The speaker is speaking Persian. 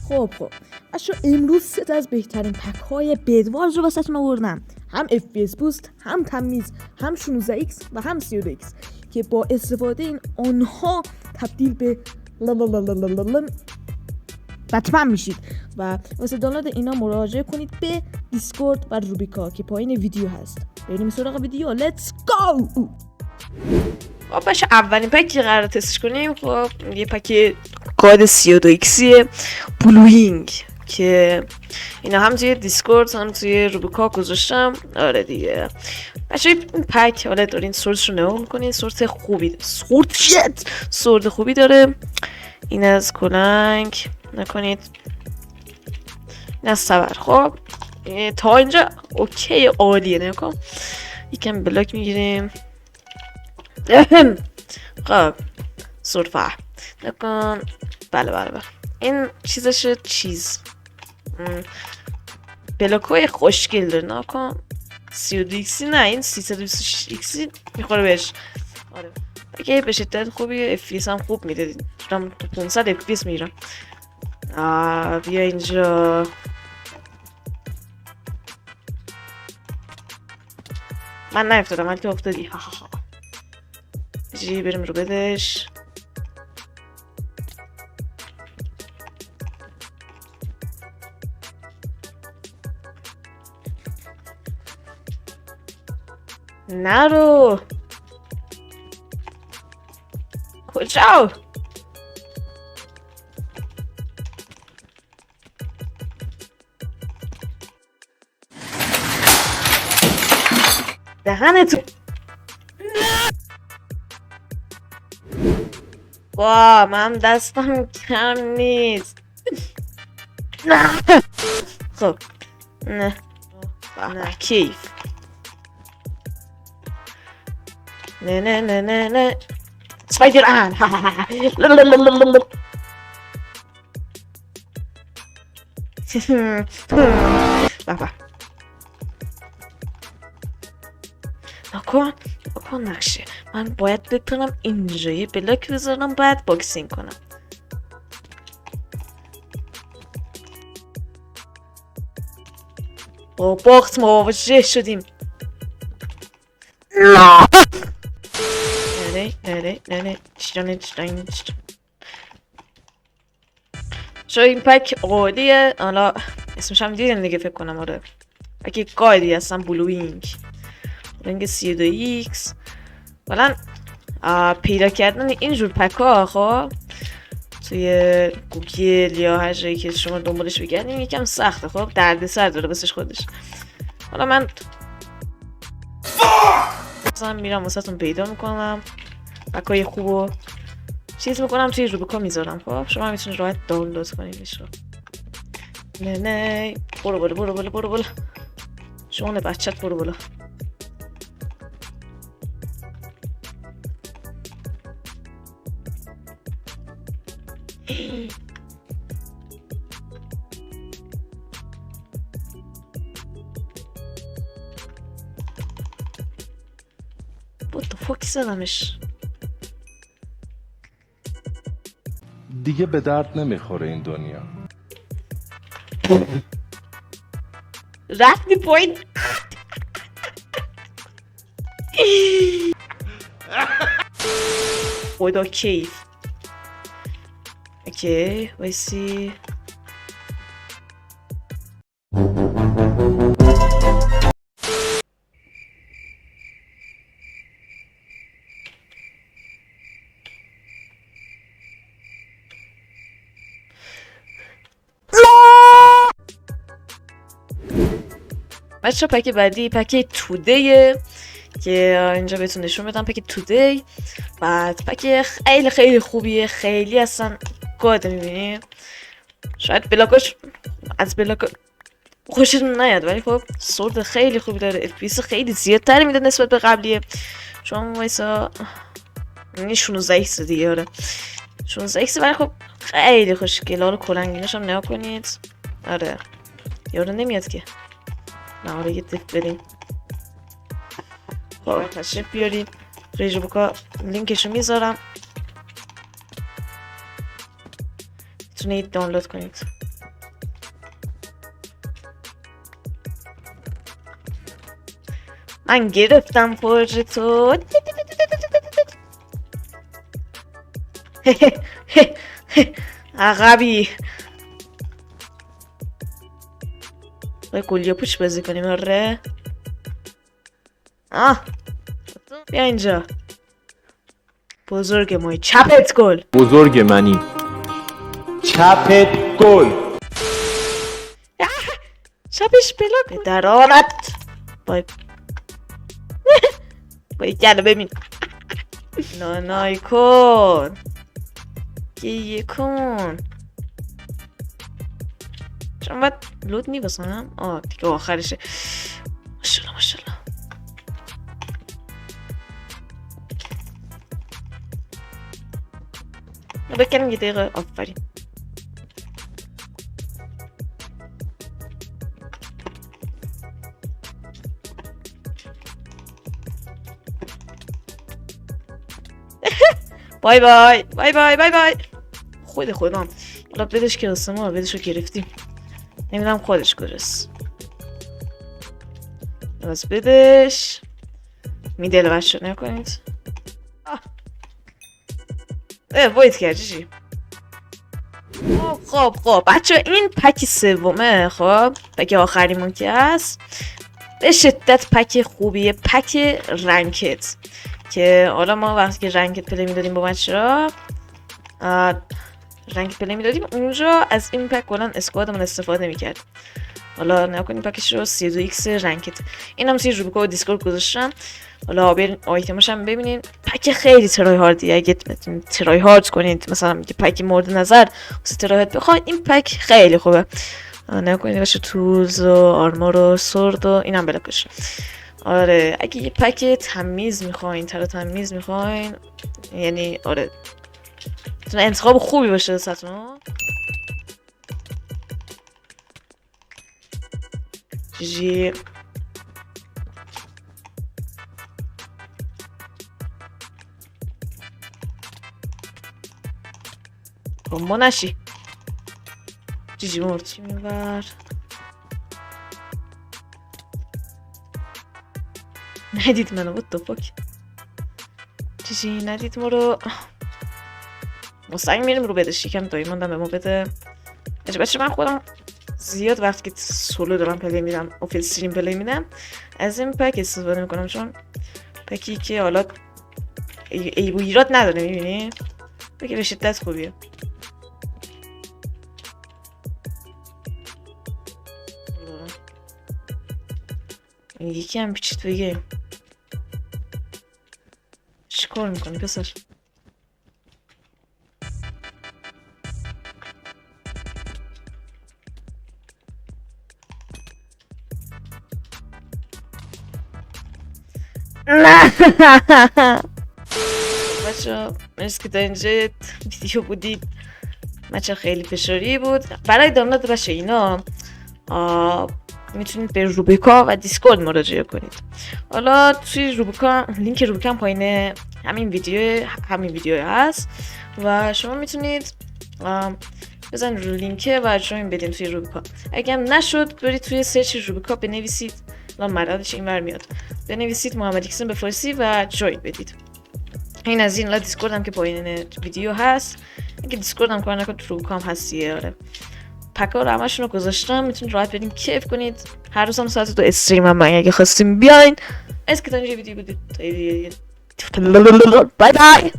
خب بچه امروز 3 تا از بهترین پک های بدوارز رو واسهتون آوردم، هم FPS بوست، هم تمیز، هم 16x و هم 32x که با استفاده این آنها تبدیل به بتمن میشید و واسه دانلود اینا مراجعه کنید به دیسکورد و روبیکا که پایین ویدیو هست. بریم سراغ ویدیو. لیتس گو. خب باشه، اولین پک که قرار تستش کنیم خب یه پک کاد 32x بلوینگ که اینا هم توی دیسکورد هم توی روبیکا گذاشتم. آره دیگه بچه این پک حالا دارین سورتش رو نگاه میکنین، سورت خوبی داره. این از کلنگ نکنید، این از سبر. خب تا اینجا اوکی، عالیه. نکن یکم بلاک میگیریم. خب سرفه نکن. بله این چیزش بلاک های خوشگل داره. نکن 32x نه، این 326x میخوره بهش. آره اگه به شدت خوبی، FPS هم خوب میده، چون تو 500 FPS میرم. بیا اینجا. من نیفتادم ولی تو افتادی. جی بریم رو بدش. نرو. کجا؟ دهنتو. وا من دستم کم نیست. خب نه کیف. نه سپایدر ان. بابا نکن نقشه. من باید بتونم اینجا یه بلاک بذارم، باید باکسینگ کنم. با باخت مواجه شدیم. نه چون این پک عالیه. حالا اسمش هم دیدین دیگه فکر کنم. آره اگه قایدی هستم بلوینگ رنگ 32x. والا پیدا کردن اینجور پک ها خب توی گوگل یا هر جایی که شما دنبالش بگردین یکم سخته. خب دردسر داره بسش خودش. حالا من مثلا میرم واسهتون پیدا میکنم پکای خوبو چیز میکنم توی روبیکا میذارم. خب شما میتونید راحت دانلود کنیدش رو. نه برو بالا شما بچت برو بالا. What the fuck زدمش. دیگه به درد نمیخوره این دنیا. رفتی پایین. خدا کیف. اوکی وایسی. بچه پک بعدی پک تودیه که اینجا بهتون نشون بدم. پک تودی بعد پک خیلی خوبیه. خیلی اصلا گاده. میبینیم شاید بلاکاش از بلاک خوشتون نیاد ولی خب سورد خیلی خوبی داره. FPS خیلی زیادتری میده نسبت به قبلیه. شما وایسا این 16x دیگه. آره 16x ولی خب خیلی خوشگله. حالا کلنگینش هم نگاه کنید. آره یارو نمیاد که. نه آره یه دف بریم. خب تشریف بیاریم. روبیکا لینکشو میذارم میتونید دانلود کنید. من گرفتم فرج تو. عقبی باید گلیه پوچ بازی کنیم. آره بیا اینجا. بزرگ مای چپت گل. بزرگ منی. چپت گل. چپش بلا به درارت. باید گلو ببین. نانای کن گیه کن. چون باید لود میبسانم. دیگه آخرشه. ماشالله ماشالله. بکنم یه دقیقه. آفرین. بای بای بای بای بای بای. خودم حالا بدش که رسته ما بدش رو گرفتیم. نمیدونم خودش کجاست. باز بدش میدل بچه نکنید. باید کرد چی؟ خب بچه این پک سومه. خب پک آخریمون که هست به شدت پک خوبیه. پک رنکت که حالا ما وقتی که رنکت پلی میدادیم با بچه ها رنکت پلی میدادیم اونجا از این پک کلان اسکوادمون استفاده میکرد. حالا نکنیم پکش رو 32x رنکت. این هم توی روبیکا و دیسکورد گذاشتم. حالا برین آیتماش هم ببینین. پک خیلی ترای هاردیه. اگه بتونید ترای هارد کنید مثلا که پک مورد نظر واسه ترای هارد بخواید این پک خیلی خوبه. نکنید باشه تولز و آرمور و سورد و اینم بلاکش. آره اگه یه پک تمیز میخواین تمیز میخواین یعنی آره میتونه انتخاب خوبی باشه واسهتون. جی ما نشی جی مرد میبر. ندید منو بود دوپاک چیزی ندید ما رو. مستقیم میریم رو بده شیکم دایی ماندم به ما بده. بچه من خودم زیاد وقتی که سولو دارم پلی میدم اوفیل استریم پلی میدم از این پک استفاده میکنم چون پکی که حالا ایب و ایراد نداره. میبینی پکی به شدت خوبیه. یکی هم پیچید بگه چی کار میکنی پسر؟ بچه مرسی که تا اینجا ویدیو بودید. بچه خیلی فشاری بود برای دانلود. بچه اینا میتونید به روبیکا و دیسکورد مراجعه کنید. حالا توی روبیکا لینک روبیکا هم پایین همین ویدیو هست و شما میتونید بزنید رو لینک و جوین بدین توی روبیکا. اگه هم نشد برید توی سرچ روبیکا بنویسید الان مردش اینور میاد بنویسید محمد ایکسن به فارسی و جوین بدید. این از این. دیسکورد هم که پایین ویدیو هست. اگه دیسکورد هم کار نکنید روبیکا هم هستیه. آره پکا رو همشون رو گذاشتم میتونید راحت بریم کیف کنید. هر روز هم ساعت 2 استریم هم اگه خواستیم بیاین. از که تا اینجا ویدیو بودید بای بای.